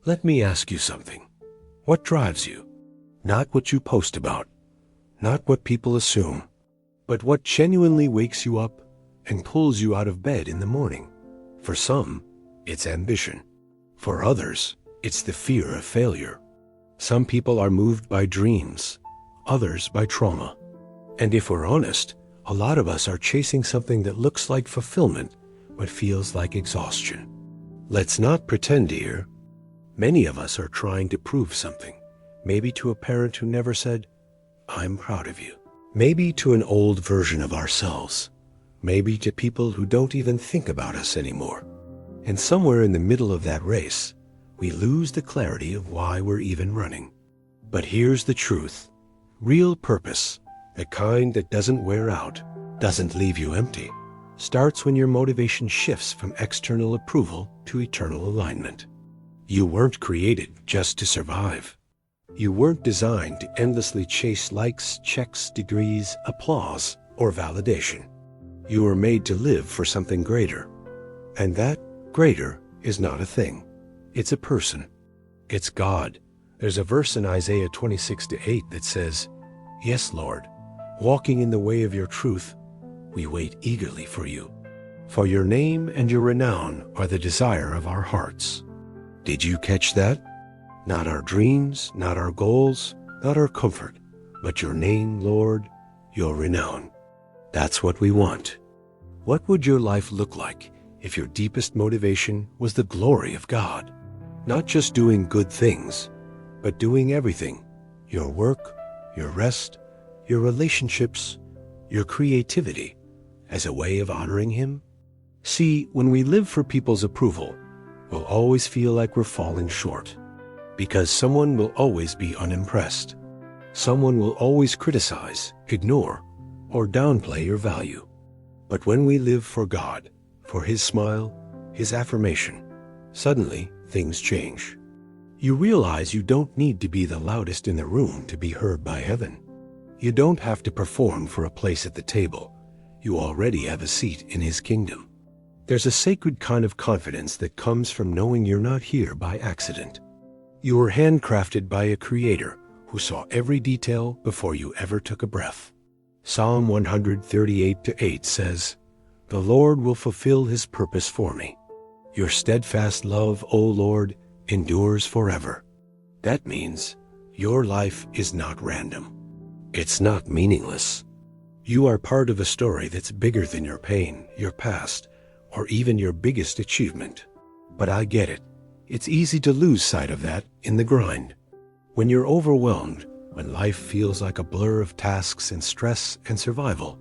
Let me ask you something. What drives you? Not what you post about, not what people assume, but what genuinely wakes you up and pulls you out of bed in the morning. For some, it's ambition. For others, it's the fear of failure. Some people are moved by dreams, others by trauma. And if we're honest, a lot of us are chasing something that looks like fulfillment but feels like exhaustion. Let's not pretend here. Many of us are trying to prove something, maybe to a parent who never said, "I'm proud of you." Maybe to an old version of ourselves. Maybe to people who don't even think about us anymore. And somewhere in the middle of that race, we lose the clarity of why we're even running. But here's the truth. Real purpose, the kind that doesn't wear out, doesn't leave you empty, starts when your motivation shifts from external approval to eternal alignment. You weren't created just to survive. You weren't designed to endlessly chase likes, checks, degrees, applause, or validation. You were made to live for something greater. And that greater is not a thing. It's a person. It's God. There's a verse in Isaiah 26:8 that says, "Yes, Lord, walking in the way of your truth, we wait eagerly for you. For your name and your renown are the desire of our hearts." Did you catch that? Not our dreams, not our goals, not our comfort, but your name, Lord, your renown. That's what we want. What would your life look like if your deepest motivation was the glory of God? Not just doing good things, but doing everything. Your work, your rest, your relationships, your creativity, as a way of honoring Him? See, when we live for people's approval, we'll always feel like we're falling short. Because someone will always be unimpressed. Someone will always criticize, ignore, or downplay your value. But when we live for God, for His smile, His affirmation, suddenly things change. You realize you don't need to be the loudest in the room to be heard by heaven. You don't have to perform for a place at the table. You already have a seat in His kingdom. There's a sacred kind of confidence that comes from knowing you're not here by accident. You were handcrafted by a Creator who saw every detail before you ever took a breath. Psalm 138:8 says, "The Lord will fulfill His purpose for me. Your steadfast love, O Lord, endures forever." That means your life is not random. It's not meaningless. You are part of a story that's bigger than your pain, your past, or even your biggest achievement. But I get it. It's easy to lose sight of that in the grind. When you're overwhelmed, when life feels like a blur of tasks and stress and survival,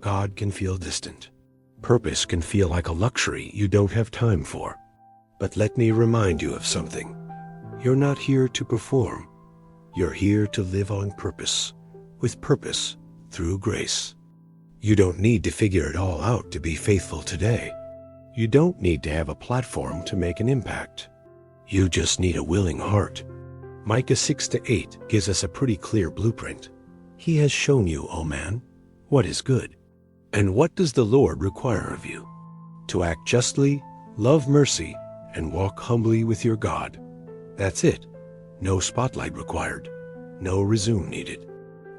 God can feel distant. Purpose can feel like a luxury you don't have time for. But let me remind you of something. You're not here to perform. You're here to live on purpose, with purpose through grace. You don't need to figure it all out to be faithful today. You don't need to have a platform to make an impact. You just need a willing heart. Micah 6:8 gives us a pretty clear blueprint. He has shown you, O man, what is good. And what does the Lord require of you? To act justly, love mercy, and walk humbly with your God. That's it. No spotlight required. No resume needed.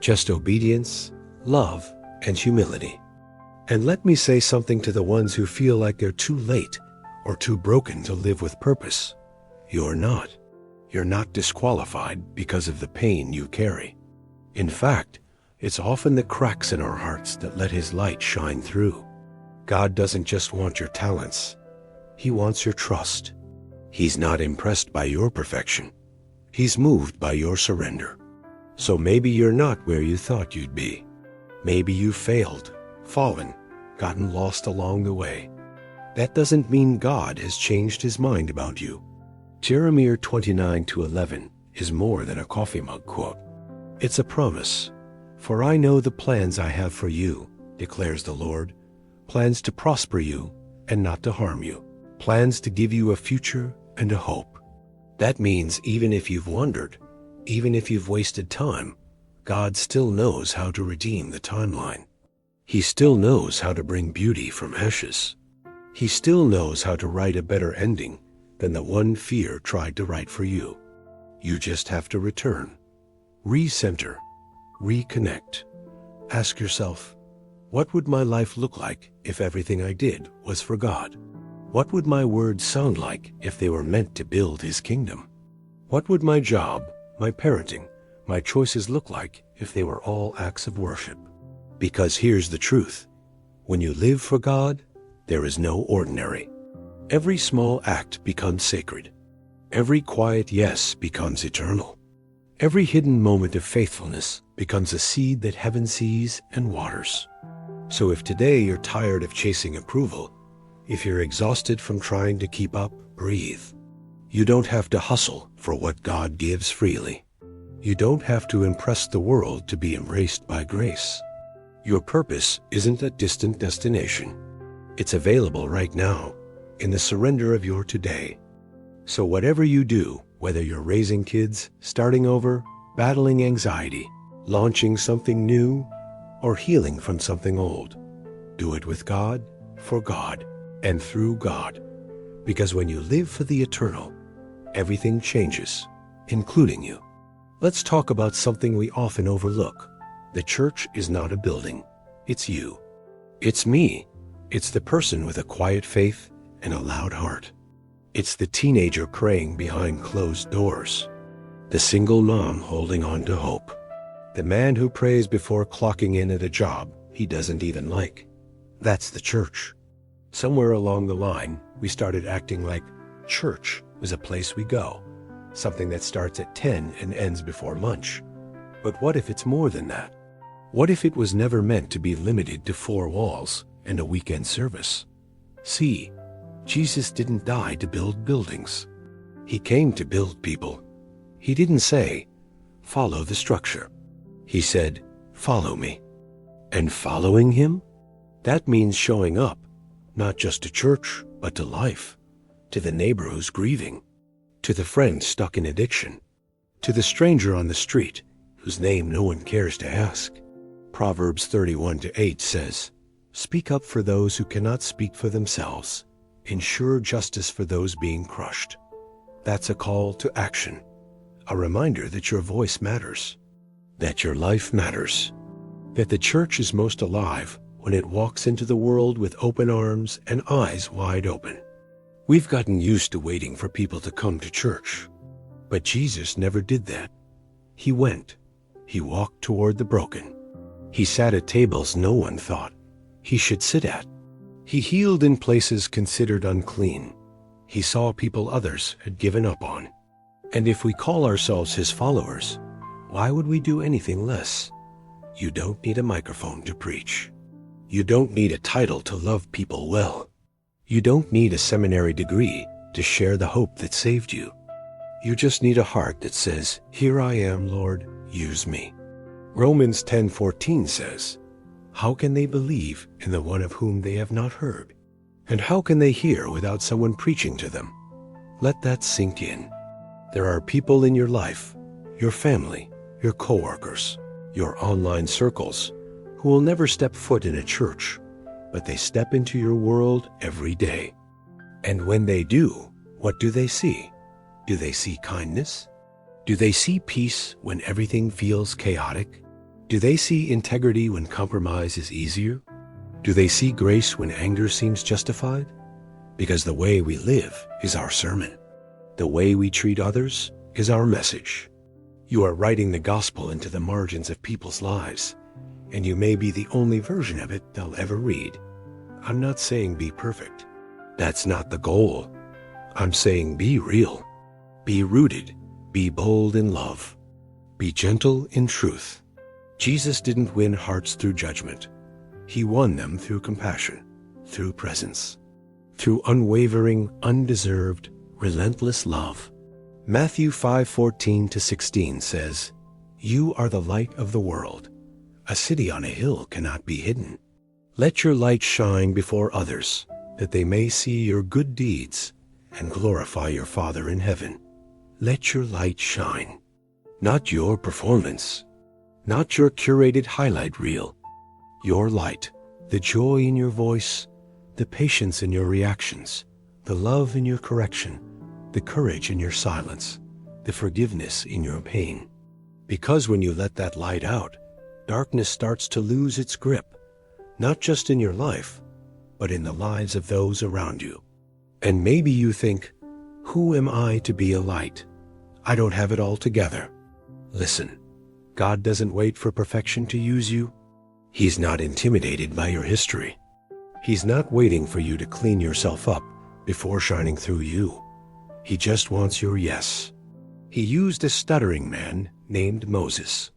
Just obedience, love, and humility. And let me say something to the ones who feel like they're too late or too broken to live with purpose. You're not. You're not disqualified because of the pain you carry. In fact, it's often the cracks in our hearts that let His light shine through. God doesn't just want your talents. He wants your trust. He's not impressed by your perfection. He's moved by your surrender. So maybe you're not where you thought you'd be. Maybe you failed, fallen, gotten lost along the way. That doesn't mean God has changed His mind about you. Jeremiah 29:11 is more than a coffee mug quote. It's a promise. "For I know the plans I have for you, declares the Lord, plans to prosper you and not to harm you, plans to give you a future and a hope." That means even if you've wandered, even if you've wasted time, God still knows how to redeem the timeline. He still knows how to bring beauty from ashes. He still knows how to write a better ending than the one fear tried to write for you. You just have to return, recenter, reconnect. Ask yourself, what would my life look like if everything I did was for God? What would my words sound like if they were meant to build His kingdom? What would my job, my parenting, my choices look like if they were all acts of worship? Because here's the truth. When you live for God, there is no ordinary. Every small act becomes sacred. Every quiet yes becomes eternal. Every hidden moment of faithfulness becomes a seed that heaven sees and waters. So if today you're tired of chasing approval, if you're exhausted from trying to keep up, breathe. You don't have to hustle for what God gives freely. You don't have to impress the world to be embraced by grace. Your purpose isn't a distant destination. It's available right now, in the surrender of your today. So whatever you do, whether you're raising kids, starting over, battling anxiety, launching something new, or healing from something old, do it with God, for God, and through God. Because when you live for the eternal, everything changes, including you. Let's talk about something we often overlook. The church is not a building. It's you. It's me. It's the person with a quiet faith and a loud heart. It's the teenager praying behind closed doors. The single mom holding on to hope. The man who prays before clocking in at a job he doesn't even like. That's the church. Somewhere along the line, we started acting like church was a place we go, something that starts at 10 and ends before lunch. But what if it's more than that? What if it was never meant to be limited to 4 walls and a weekend service? See, Jesus didn't die to build buildings. He came to build people. He didn't say, follow the structure. He said, follow me. And following Him? That means showing up, not just to church, but to life, to the neighbor who's grieving, to the friend stuck in addiction, to the stranger on the street whose name no one cares to ask. Proverbs 31:8 says, speak up for those who cannot speak for themselves. Ensure justice for those being crushed. That's a call to action, a reminder that your voice matters, that your life matters, that the church is most alive when it walks into the world with open arms and eyes wide open. We've gotten used to waiting for people to come to church, but Jesus never did that. He went. He walked toward the broken. He sat at tables no one thought He should sit at. He healed in places considered unclean. He saw people others had given up on. And if we call ourselves His followers, why would we do anything less? You don't need a microphone to preach. You don't need a title to love people well. You don't need a seminary degree to share the hope that saved you. You just need a heart that says, here I am, Lord, use me. Romans 10:14 says, how can they believe in the one of whom they have not heard? And how can they hear without someone preaching to them? Let that sink in. There are people in your life, your family, your coworkers, your online circles, who will never step foot in a church, but they step into your world every day. And when they do, what do they see? Do they see kindness? Do they see peace when everything feels chaotic? Do they see integrity when compromise is easier? Do they see grace when anger seems justified? Because the way we live is our sermon. The way we treat others is our message. You are writing the gospel into the margins of people's lives, and you may be the only version of it they'll ever read. I'm not saying be perfect. That's not the goal. I'm saying be real. Be rooted. Be bold in love. Be gentle in truth. Jesus didn't win hearts through judgment. He won them through compassion, through presence, through unwavering, undeserved, relentless love. Matthew 5:14-16 says, you are the light of the world. A city on a hill cannot be hidden. Let your light shine before others, that they may see your good deeds and glorify your Father in heaven. Let your light shine. Not your performance, not your curated highlight reel. Your light, the joy in your voice, the patience in your reactions, the love in your correction, the courage in your silence, the forgiveness in your pain. Because when you let that light out, darkness starts to lose its grip, not just in your life, but in the lives of those around you. And maybe you think, who am I to be a light? I don't have it all together. Listen, God doesn't wait for perfection to use you. He's not intimidated by your history. He's not waiting for you to clean yourself up before shining through you. He just wants your yes. He used a stuttering man named Moses,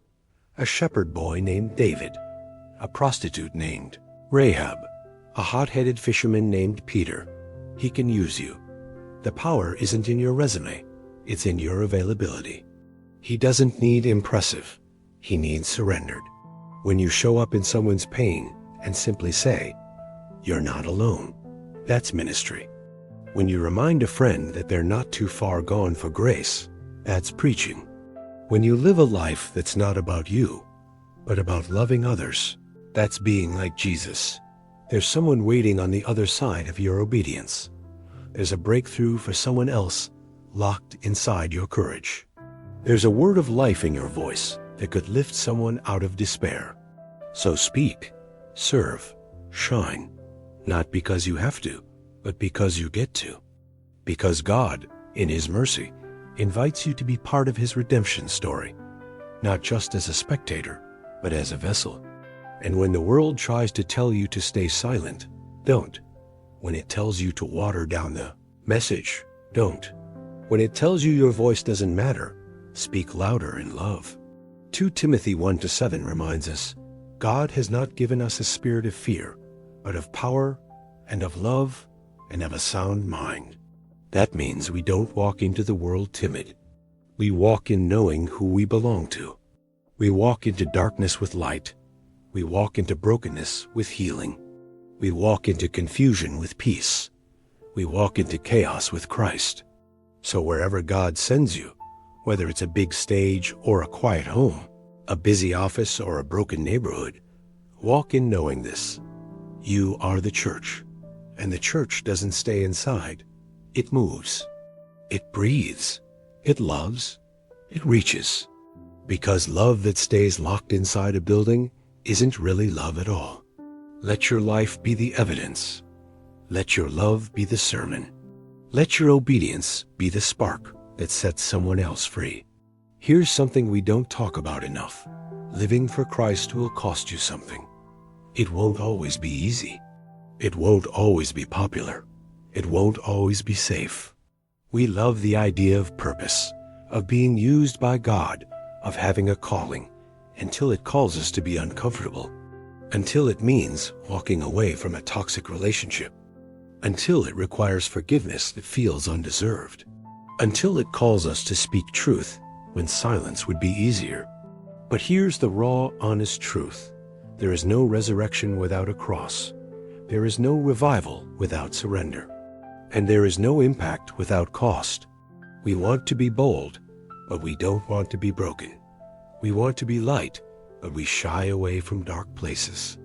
a shepherd boy named David, a prostitute named Rahab, a hot-headed fisherman named Peter. He can use you. The power isn't in your resume, it's in your availability. He doesn't need impressive, he needs surrendered. When you show up in someone's pain and simply say, "You're not alone," that's ministry. When you remind a friend that they're not too far gone for grace, that's preaching. When you live a life that's not about you, but about loving others, that's being like Jesus. There's someone waiting on the other side of your obedience. There's a breakthrough for someone else locked inside your courage. There's a word of life in your voice that could lift someone out of despair. So speak, serve, shine, not because you have to, but because you get to. Because God, in His mercy, invites you to be part of His redemption story, not just as a spectator, but as a vessel. And when the world tries to tell you to stay silent, don't. When it tells you to water down the message, don't. When it tells you your voice doesn't matter, speak louder in love. 2 Timothy 1-7 reminds us, God has not given us a spirit of fear, but of power and of love and of a sound mind. That means we don't walk into the world timid. We walk in knowing who we belong to. We walk into darkness with light. We walk into brokenness with healing. We walk into confusion with peace. We walk into chaos with Christ. So wherever God sends you, whether it's a big stage or a quiet home, a busy office or a broken neighborhood, walk in knowing this. You are the church, and the church doesn't stay inside. It moves. It breathes. It loves. It reaches. Because love that stays locked inside a building isn't really love at all. Let your life be the evidence. Let your love be the sermon. Let your obedience be the spark that sets someone else free. Here's something we don't talk about enough. Living for Christ will cost you something. It won't always be easy. It won't always be popular. It won't always be safe. We love the idea of purpose, of being used by God, of having a calling, until it calls us to be uncomfortable, until it means walking away from a toxic relationship, until it requires forgiveness that feels undeserved, until it calls us to speak truth when silence would be easier. But here's the raw, honest truth. There is no resurrection without a cross. There is no revival without surrender. And there is no impact without cost. We want to be bold, but we don't want to be broken. We want to be light, but we shy away from dark places.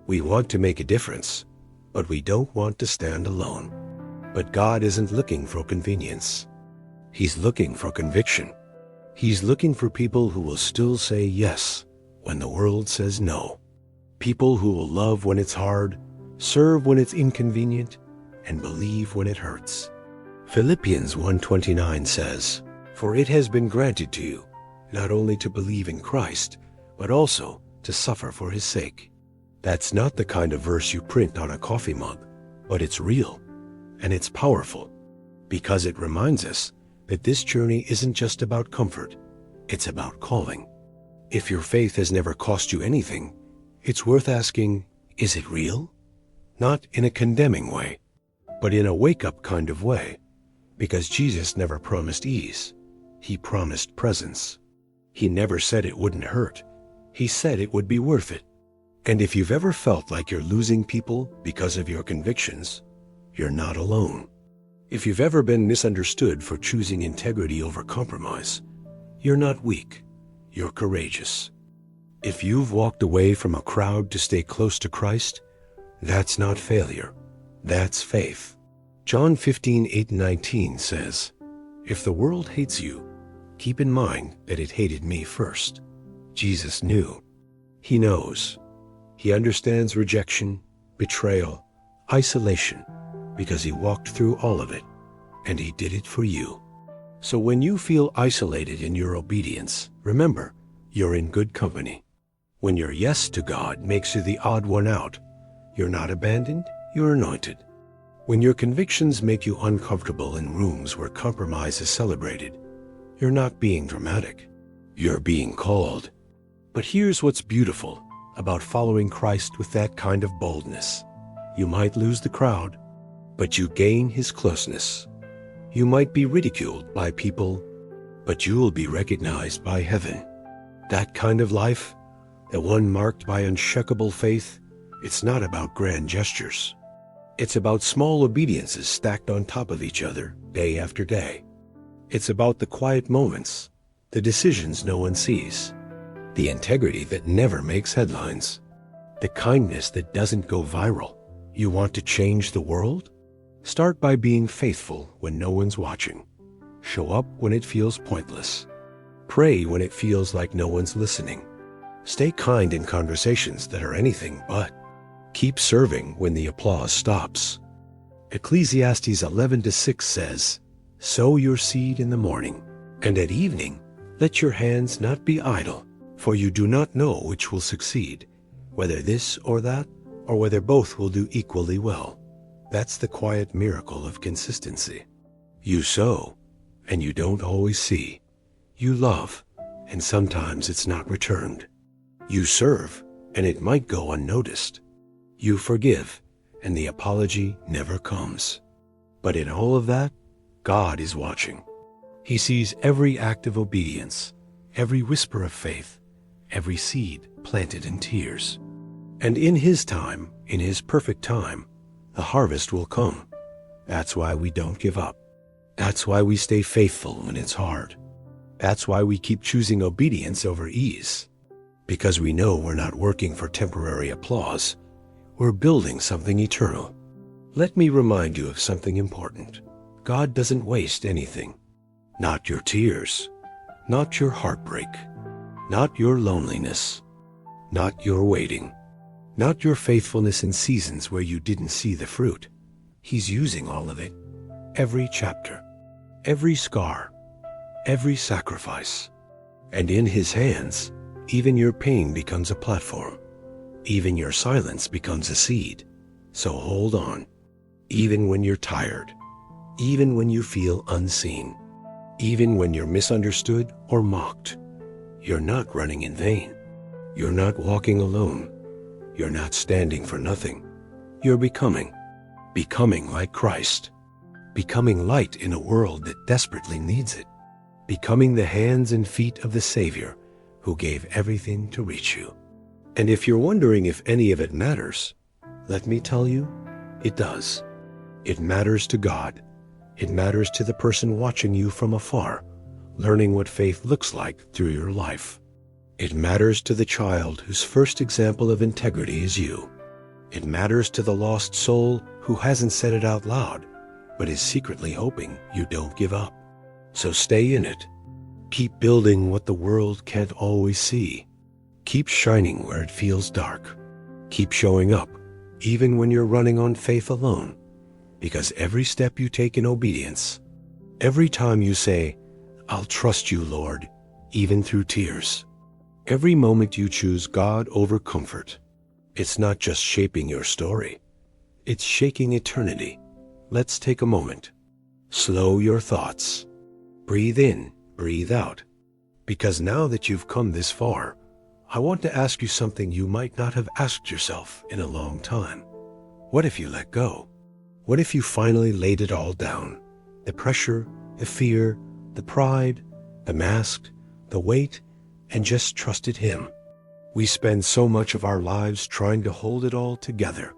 We want to make a difference, but we don't want to stand alone. But God isn't looking for convenience. He's looking for conviction. He's looking for people who will still say yes when the world says no. People who will love when it's hard, serve when it's inconvenient, and believe when it hurts. Philippians 1:29 says, "For it has been granted to you, not only to believe in Christ, but also to suffer for His sake." That's not the kind of verse you print on a coffee mug, but it's real, and it's powerful, because it reminds us that this journey isn't just about comfort, it's about calling. If your faith has never cost you anything, it's worth asking, is it real? Not in a condemning way, but in a wake-up kind of way, because Jesus never promised ease. He promised presence. He never said it wouldn't hurt. He said it would be worth it. And if you've ever felt like you're losing people because of your convictions, you're not alone. If you've ever been misunderstood for choosing integrity over compromise, you're not weak. You're courageous. If you've walked away from a crowd to stay close to Christ, that's not failure. That's faith. John 15:8-19 says, If the world hates you, keep in mind that it hated me first. Jesus knew. He knows. He understands rejection, betrayal, isolation, because he walked through all of it, and he did it for you. So when you feel isolated in your obedience, remember, you're in good company. When your yes to God makes you the odd one out, you're not abandoned, you're anointed. When your convictions make you uncomfortable in rooms where compromise is celebrated, you're not being dramatic, you're being called. But here's what's beautiful about following Christ with that kind of boldness. You might lose the crowd, but you gain his closeness. You might be ridiculed by people, but you'll be recognized by heaven. That kind of life, the one marked by unshakable faith, it's not about grand gestures. It's about small obediences stacked on top of each other, day after day. It's about the quiet moments, the decisions no one sees, the integrity that never makes headlines, the kindness that doesn't go viral. You want to change the world? Start by being faithful when no one's watching. Show up when it feels pointless. Pray when it feels like no one's listening. Stay kind in conversations that are anything but. Keep serving when the applause stops. Ecclesiastes 11:6 says, "Sow your seed in the morning, and at evening let your hands not be idle, for you do not know which will succeed, whether this or that, or whether both will do equally well." That's the quiet miracle of consistency. You sow, and you don't always see. You love, and sometimes it's not returned. You serve, and it might go unnoticed. You forgive, and the apology never comes. But in all of that, God is watching. He sees every act of obedience, every whisper of faith, every seed planted in tears. And in his time, in his perfect time, the harvest will come. That's why we don't give up. That's why we stay faithful when it's hard. That's why we keep choosing obedience over ease. Because we know we're not working for temporary applause. We're building something eternal. Let me remind you of something important. God doesn't waste anything. Not your tears. Not your heartbreak. Not your loneliness. Not your waiting. Not your faithfulness in seasons where you didn't see the fruit. He's using all of it. Every chapter. Every scar. Every sacrifice. And in his hands, even your pain becomes a platform. Even your silence becomes a seed. So hold on. Even when you're tired. Even when you feel unseen. Even when you're misunderstood or mocked. You're not running in vain. You're not walking alone. You're not standing for nothing. You're becoming. Becoming like Christ. Becoming light in a world that desperately needs it. Becoming the hands and feet of the Savior who gave everything to reach you. And if you're wondering if any of it matters, let me tell you, it does. It matters to God. It matters to the person watching you from afar, learning what faith looks like through your life. It matters to the child whose first example of integrity is you. It matters to the lost soul who hasn't said it out loud, but is secretly hoping you don't give up. So stay in it. Keep building what the world can't always see. Keep shining where it feels dark. Keep showing up, even when you're running on faith alone. Because every step you take in obedience, every time you say, "I'll trust you, Lord," even through tears, every moment you choose God over comfort, it's not just shaping your story, it's shaking eternity. Let's take a moment. Slow your thoughts. Breathe in, breathe out. Because now that you've come this far, I want to ask you something you might not have asked yourself in a long time. What if you let go? What if you finally laid it all down? The pressure, the fear, the pride, the mask, the weight, and just trusted him. We spend so much of our lives trying to hold it all together,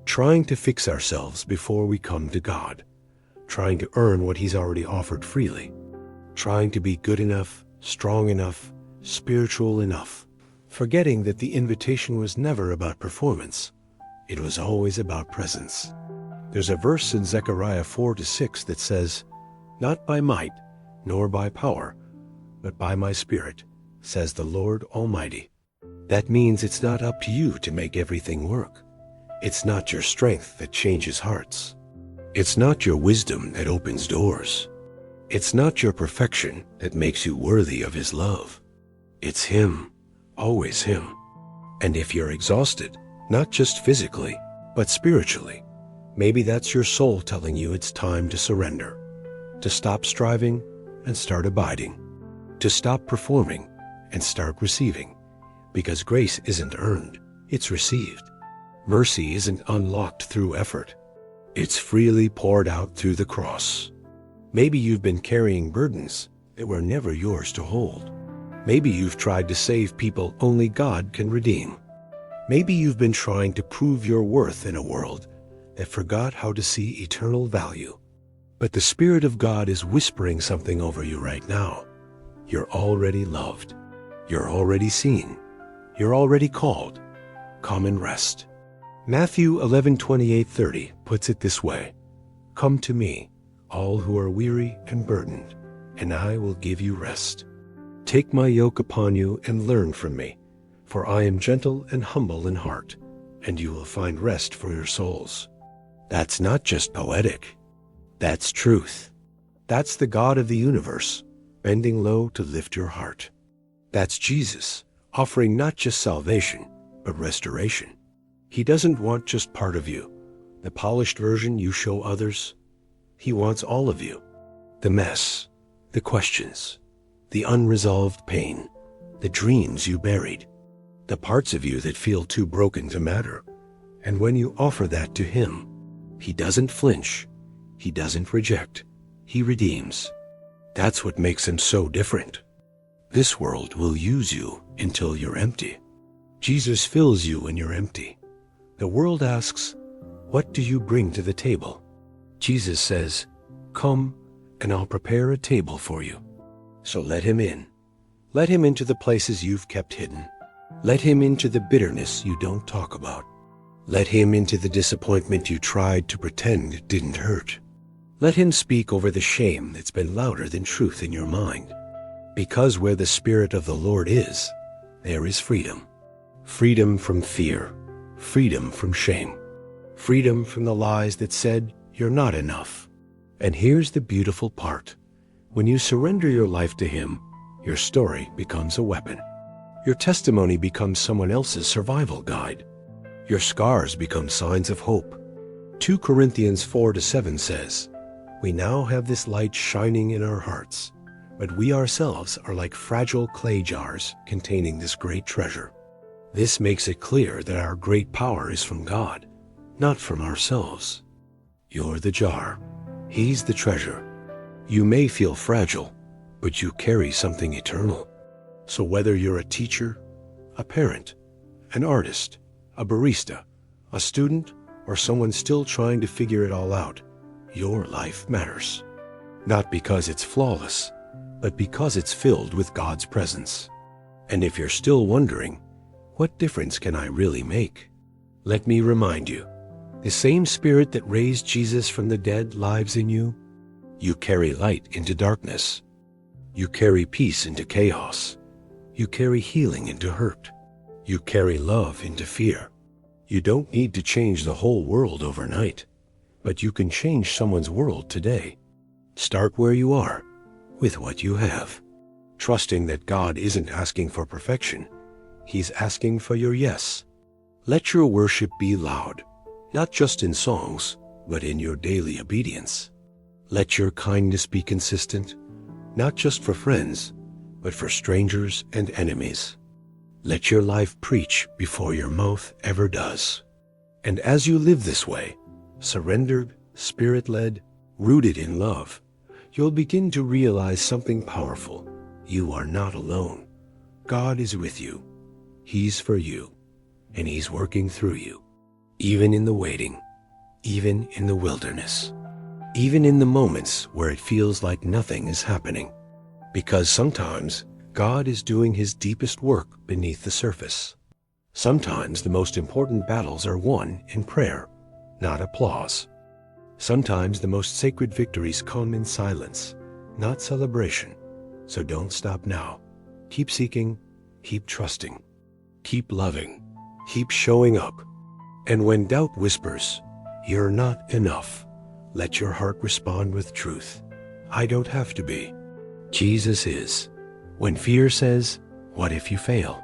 trying to fix ourselves before we come to God, trying to earn what he's already offered freely, trying to be good enough, strong enough, spiritual enough, forgetting that the invitation was never about performance. It was always about presence. There's a verse in Zechariah 4-6 that says, "Not by might, nor by power, but by my Spirit, says the Lord Almighty. That means it's not up to you to make everything work. It's not your strength that changes hearts. It's not your wisdom that opens doors. It's not your perfection that makes you worthy of His love. It's Him, always Him. And if you're exhausted, not just physically, but spiritually, maybe that's your soul telling you it's time to surrender, to stop striving and start abiding, to stop performing and start receiving, because grace isn't earned, it's received. Mercy isn't unlocked through effort. It's freely poured out through the cross. Maybe you've been carrying burdens that were never yours to hold. Maybe you've tried to save people only God can redeem. Maybe you've been trying to prove your worth in a world that forgot how to see eternal value. But the Spirit of God is whispering something over you right now. You're already loved. You're already seen. You're already called. Come and rest. Matthew 11:28-30 puts it this way: Come to me, all who are weary and burdened, and I will give you rest. Take my yoke upon you and learn from me, for I am gentle and humble in heart, and you will find rest for your souls. That's not just poetic. That's truth. That's the God of the universe, bending low to lift your heart. That's Jesus, offering not just salvation, but restoration. He doesn't want just part of you, the polished version you show others. He wants all of you. The mess, the questions, the unresolved pain, the dreams you buried, the parts of you that feel too broken to matter. And when you offer that to Him, He doesn't flinch. He doesn't reject. He redeems. That's what makes Him so different. This world will use you until you're empty. Jesus fills you when you're empty. The world asks, what do you bring to the table? Jesus says, come and I'll prepare a table for you. So let Him in. Let Him into the places you've kept hidden. Let Him into the bitterness you don't talk about. Let Him into the disappointment you tried to pretend didn't hurt. Let Him speak over the shame that's been louder than truth in your mind. Because where the Spirit of the Lord is, there is freedom. Freedom from fear. Freedom from shame. Freedom from the lies that said you're not enough. And here's the beautiful part. When you surrender your life to Him, your story becomes a weapon. Your testimony becomes someone else's survival guide. Your scars become signs of hope. 2 Corinthians 4-7 says, we now have this light shining in our hearts, but we ourselves are like fragile clay jars containing this great treasure. This makes it clear that our great power is from God, not from ourselves. You're the jar. He's the treasure. You may feel fragile, but you carry something eternal. So whether you're a teacher, a parent, an artist, a barista, a student, or someone still trying to figure it all out, your life matters. Not because it's flawless, but because it's filled with God's presence. And if you're still wondering, what difference can I really make? Let me remind you, the same Spirit that raised Jesus from the dead lives in you. You carry light into darkness. You carry peace into chaos. You carry healing into hurt. You carry love into fear. You don't need to change the whole world overnight, but you can change someone's world today. Start where you are, with what you have, trusting that God isn't asking for perfection. He's asking for your yes. Let your worship be loud, not just in songs, but in your daily obedience. Let your kindness be consistent, not just for friends, but for strangers and enemies. Let your life preach before your mouth ever does. And as you live this way, surrendered, Spirit-led, rooted in love, you'll begin to realize something powerful. You are not alone. God is with you. He's for you, and He's working through you, even in the waiting, even in the wilderness, even in the moments where it feels like nothing is happening. Because sometimes God is doing His deepest work beneath the surface. Sometimes the most important battles are won in prayer, not applause. Sometimes the most sacred victories come in silence, not celebration. So don't stop now. Keep seeking, keep trusting, keep loving, keep showing up. And when doubt whispers, "You're not enough," let your heart respond with truth. "I don't have to be. Jesus is." When fear says, "What if you fail?"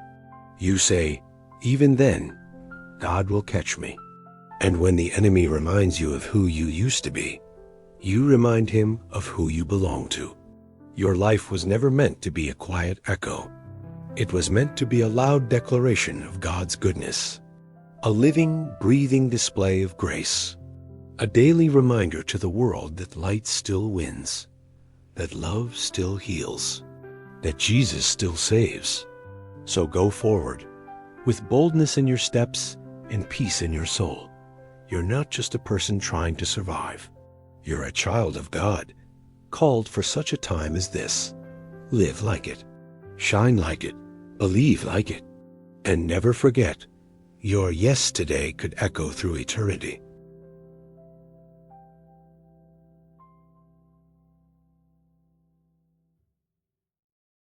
you say, "Even then, God will catch me." And when the enemy reminds you of who you used to be, you remind him of who you belong to. Your life was never meant to be a quiet echo. It was meant to be a loud declaration of God's goodness, a living, breathing display of grace, a daily reminder to the world that light still wins, that love still heals, that Jesus still saves. So go forward, with boldness in your steps and peace in your soul. You're not just a person trying to survive. You're a child of God, called for such a time as this. Live like it, shine like it, believe like it, and never forget, your yes today could echo through eternity.